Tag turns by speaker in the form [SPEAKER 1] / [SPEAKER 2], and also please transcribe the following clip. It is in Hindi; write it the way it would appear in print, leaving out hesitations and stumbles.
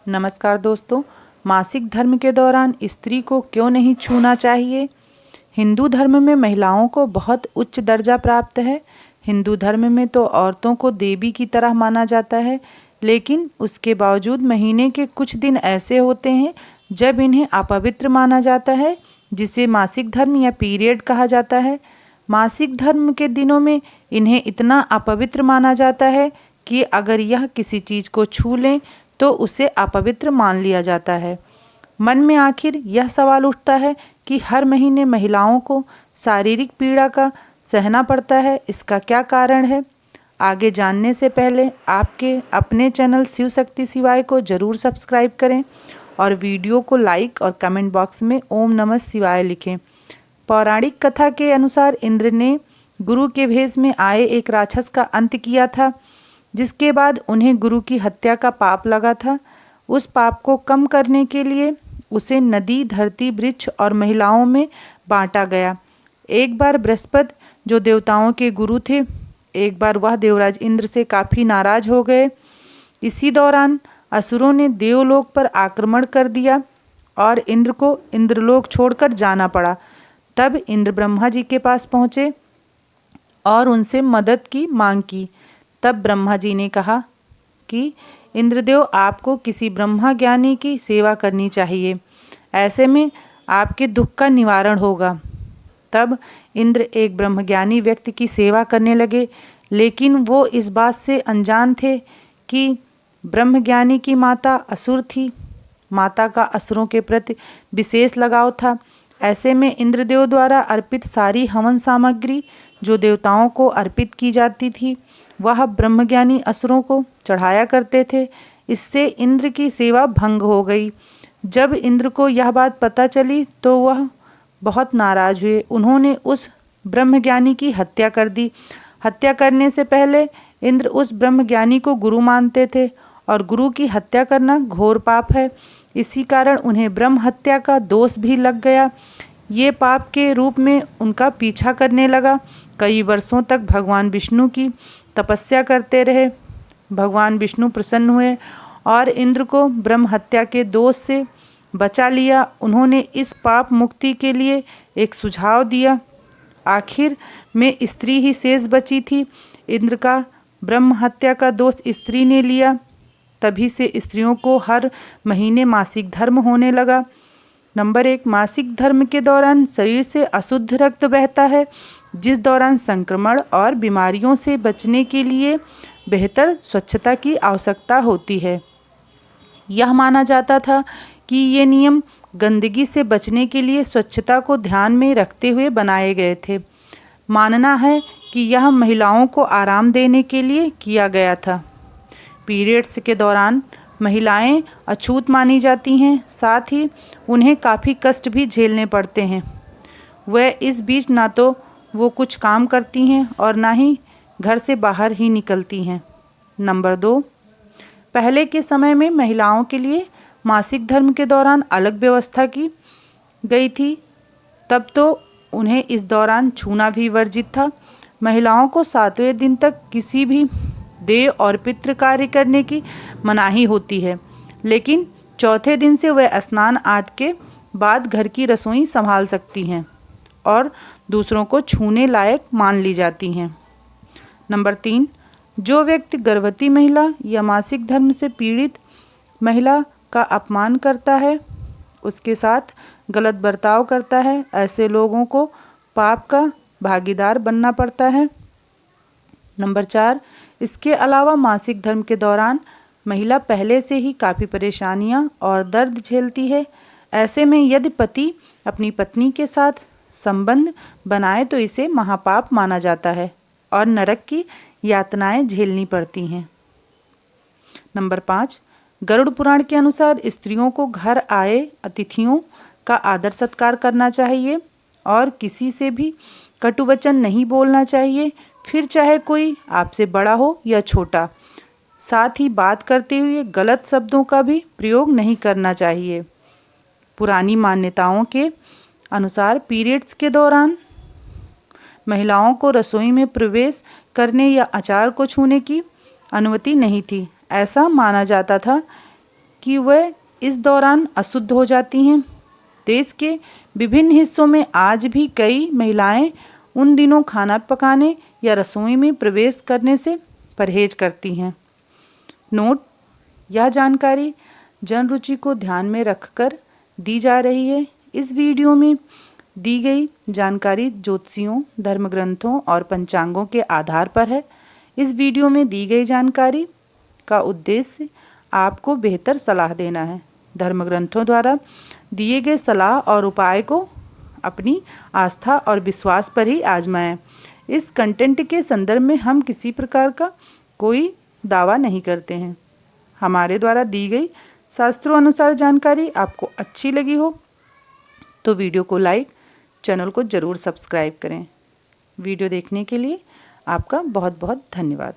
[SPEAKER 1] नमस्कार दोस्तों। मासिक धर्म के दौरान स्त्री को क्यों नहीं छूना चाहिए? हिंदू धर्म में महिलाओं को बहुत उच्च दर्जा प्राप्त है। हिंदू धर्म में तो औरतों को देवी की तरह माना जाता है, लेकिन उसके बावजूद महीने के कुछ दिन ऐसे होते हैं जब इन्हें अपवित्र माना जाता है, जिसे मासिक धर्म या पीरियड कहा जाता है। मासिक धर्म के दिनों में इन्हें इतना अपवित्र माना जाता है कि अगर यह किसी चीज़ को छू लें तो उसे अपवित्र मान लिया जाता है। मन में आखिर यह सवाल उठता है कि हर महीने महिलाओं को शारीरिक पीड़ा का सहना पड़ता है, इसका क्या कारण है? आगे जानने से पहले आपके अपने चैनल शिव शक्ति शिवाय को ज़रूर सब्सक्राइब करें और वीडियो को लाइक और कमेंट बॉक्स में ओम नमः शिवाय लिखें। पौराणिक कथा के अनुसार इंद्र ने गुरु के भेष में आए एक राक्षस का अंत किया था, जिसके बाद उन्हें गुरु की हत्या का पाप लगा था। उस पाप को कम करने के लिए उसे नदी, धरती, वृक्ष और महिलाओं में बांटा गया। एक बार बृहस्पति, जो देवताओं के गुरु थे, एक बार वह देवराज इंद्र से काफ़ी नाराज हो गए। इसी दौरान असुरों ने देवलोक पर आक्रमण कर दिया और इंद्र को इंद्रलोक छोड़कर जाना पड़ा। तब इंद्र ब्रह्मा जी के पास पहुँचे और उनसे मदद की मांग की। तब ब्रह्मा जी ने कहा कि इंद्रदेव, आपको किसी ब्रह्मा ज्ञानी की सेवा करनी चाहिए, ऐसे में आपके दुख का निवारण होगा। तब इंद्र एक ब्रह्मज्ञानी व्यक्ति की सेवा करने लगे, लेकिन वो इस बात से अनजान थे कि ब्रह्मज्ञानी की माता असुर थी। माता का असुरों के प्रति विशेष लगाव था। ऐसे में इंद्रदेव द्वारा अर्पित सारी हवन सामग्री जो देवताओं को अर्पित की जाती थी, वह ब्रह्मज्ञानी असुरों को चढ़ाया करते थे। इससे इंद्र की सेवा भंग हो गई। जब इंद्र को यह बात पता चली तो वह बहुत नाराज हुए। उन्होंने उस ब्रह्मज्ञानी की हत्या कर दी। हत्या करने से पहले इंद्र उस ब्रह्मज्ञानी को गुरु मानते थे और गुरु की हत्या करना घोर पाप है। इसी कारण उन्हें ब्रह्म हत्या का दोष भी लग गया। ये पाप के रूप में उनका पीछा करने लगा। कई वर्षों तक भगवान विष्णु की तपस्या करते रहे। भगवान विष्णु प्रसन्न हुए और इंद्र को ब्रह्म हत्या के दोष से बचा लिया। उन्होंने इस पाप मुक्ति के लिए एक सुझाव दिया। आखिर में स्त्री ही शेष बची थी। इंद्र का ब्रह्म हत्या का दोष स्त्री ने लिया। तभी से स्त्रियों को हर महीने मासिक धर्म होने लगा। नंबर 1, मासिक धर्म के दौरान शरीर से अशुद्ध रक्त बहता है, जिस दौरान संक्रमण और बीमारियों से बचने के लिए बेहतर स्वच्छता की आवश्यकता होती है। यह माना जाता था कि ये नियम गंदगी से बचने के लिए स्वच्छता को ध्यान में रखते हुए बनाए गए थे। मानना है कि यह महिलाओं को आराम देने के लिए किया गया था। पीरियड्स के दौरान महिलाएं अछूत मानी जाती हैं, साथ ही उन्हें काफ़ी कष्ट भी झेलने पड़ते हैं। वह इस बीच ना तो वो कुछ काम करती हैं और ना ही घर से बाहर ही निकलती हैं। नंबर 2, पहले के समय में महिलाओं के लिए मासिक धर्म के दौरान अलग व्यवस्था की गई थी। तब तो उन्हें इस दौरान छूना भी वर्जित था। महिलाओं को 7वें दिन तक किसी भी देव और पितृ कार्य करने की मनाही होती है, लेकिन चौथे दिन से वह स्नान आदि के बाद घर की रसोई संभाल सकती हैं और दूसरों को छूने लायक मान ली जाती हैं। नंबर 3, जो व्यक्ति गर्भवती महिला या मासिक धर्म से पीड़ित महिला का अपमान करता है, उसके साथ गलत बर्ताव करता है, ऐसे लोगों को पाप का भागीदार बनना पड़ता है। नंबर 4, इसके अलावा मासिक धर्म के दौरान महिला पहले से ही काफ़ी परेशानियां और दर्द झेलती है। ऐसे में यदि पति अपनी पत्नी के साथ संबंध बनाए तो इसे महापाप माना जाता है और नरक की यातनाएं झेलनी पड़ती हैं। नंबर 5, गरुड़ पुराण के अनुसार स्त्रियों को घर आए अतिथियों का आदर सत्कार करना चाहिए और किसी से भी कटु वचन नहीं बोलना चाहिए, फिर चाहे कोई आपसे बड़ा हो या छोटा। साथ ही बात करते हुए गलत शब्दों का भी प्रयोग नहीं करना चाहिए। पुरानी मान्यताओं के अनुसार पीरियड्स के दौरान महिलाओं को रसोई में प्रवेश करने या अचार को छूने की अनुमति नहीं थी। ऐसा माना जाता था कि वह इस दौरान अशुद्ध हो जाती हैं। देश के विभिन्न हिस्सों में आज भी कई महिलाएं उन दिनों खाना पकाने या रसोई में प्रवेश करने से परहेज करती हैं। नोट: यह जानकारी जन रुचि को ध्यान में रखकर दी जा रही है। इस वीडियो में दी गई जानकारी ज्योतिषियों, धर्मग्रंथों और पंचांगों के आधार पर है। इस वीडियो में दी गई जानकारी का उद्देश्य आपको बेहतर सलाह देना है। धर्मग्रंथों द्वारा दिए गए सलाह और उपाय को अपनी आस्था और विश्वास पर ही आजमाएं। इस कंटेंट के संदर्भ में हम किसी प्रकार का कोई दावा नहीं करते हैं। हमारे द्वारा दी गई शास्त्रों अनुसार जानकारी आपको अच्छी लगी हो तो वीडियो को लाइक, चैनल को ज़रूर सब्सक्राइब करें। वीडियो देखने के लिए आपका बहुत बहुत धन्यवाद।